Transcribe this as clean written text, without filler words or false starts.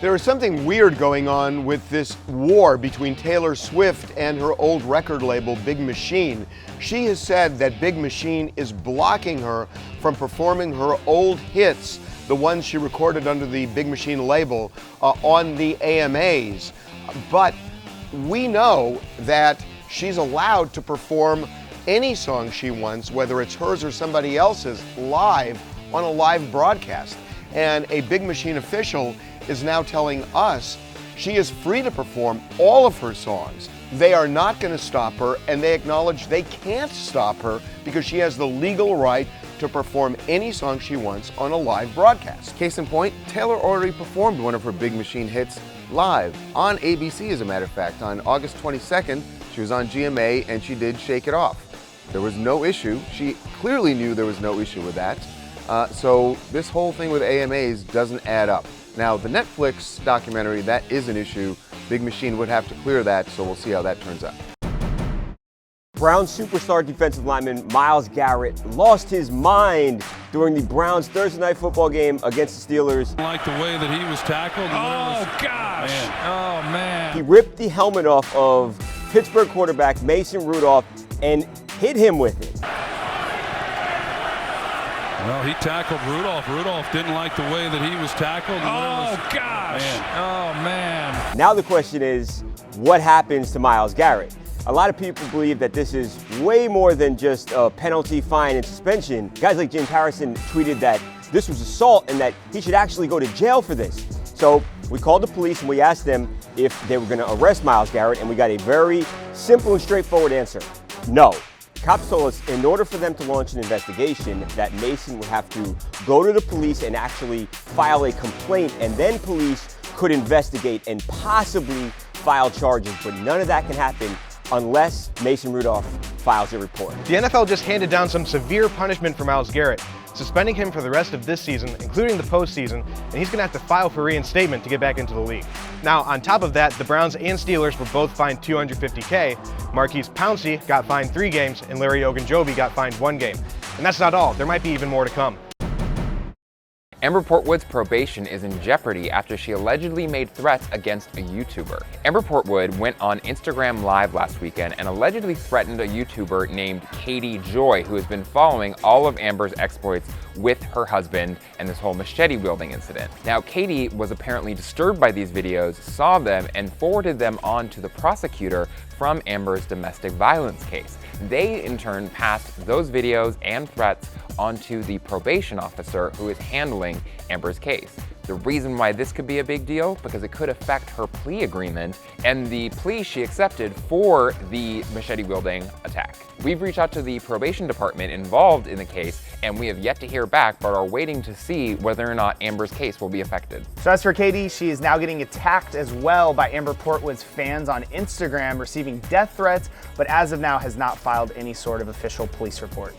There is something weird going on with this war between Taylor Swift and her old record label, Big Machine. She has said that Big Machine is blocking her from performing her old hits, the ones she recorded under the Big Machine label, on the AMAs. But we know that she's allowed to perform any song she wants, whether it's hers or somebody else's, live on a live broadcast. And a Big Machine official is now telling us she is free to perform all of her songs. They are not going to stop her, and they acknowledge they can't stop her because she has the legal right to perform any song she wants on a live broadcast. Case in point, Taylor already performed one of her Big Machine hits live on ABC, as a matter of fact. On August 22nd, she was on GMA and she did Shake It Off. There was no issue. She clearly knew there was no issue with that. So this whole thing with AMAs doesn't add up. Now, the Netflix documentary, that is an issue. Big Machine would have to clear that, so we'll see how that turns out. Browns superstar defensive lineman Myles Garrett lost his mind during the Browns Thursday night football game against the Steelers. Like the way that he was tackled. Oh, gosh. Man. Oh, man. He ripped the helmet off of Pittsburgh quarterback Mason Rudolph and hit him with it. Well, he tackled Rudolph. Rudolph didn't like the way that he was tackled. Oh, gosh. Man. Oh, man. Now the question is, what happens to Myles Garrett? A lot of people believe that this is way more than just a penalty, fine, and suspension. Guys like James Harrison tweeted that this was assault and that he should actually go to jail for this. So we called the police and we asked them if they were going to arrest Myles Garrett, and we got a very simple and straightforward answer: no. Cops told us in order for them to launch an investigation that Mason would have to go to the police and actually file a complaint, and then police could investigate and possibly file charges. But none of that can happen unless Mason Rudolph files a report. The NFL just handed down some severe punishment for Myles Garrett, suspending him for the rest of this season, including the postseason, and he's going to have to file for reinstatement to get back into the league. Now, on top of that, the Browns and Steelers were both fined $250K. Marquise Pouncey got fined 3 games, and Larry Ogunjobi got fined 1 game. And that's not all. There might be even more to come. Amber Portwood's probation is in jeopardy after she allegedly made threats against a YouTuber. Amber Portwood went on Instagram Live last weekend and allegedly threatened a YouTuber named Katie Joy, who has been following all of Amber's exploits with her husband and this whole machete wielding incident. Now, Katie was apparently disturbed by these videos, saw them, and forwarded them on to the prosecutor from Amber's domestic violence case. They, in turn, passed those videos and threats onto the probation officer who is handling Amber's case. The reason why this could be a big deal, because it could affect her plea agreement and the plea she accepted for the machete-wielding attack. We've reached out to the probation department involved in the case, and we have yet to hear back, but are waiting to see whether or not Amber's case will be affected. So as for Katie, she is now getting attacked as well by Amber Portwood's fans on Instagram, receiving death threats, but as of now has not filed any sort of official police report.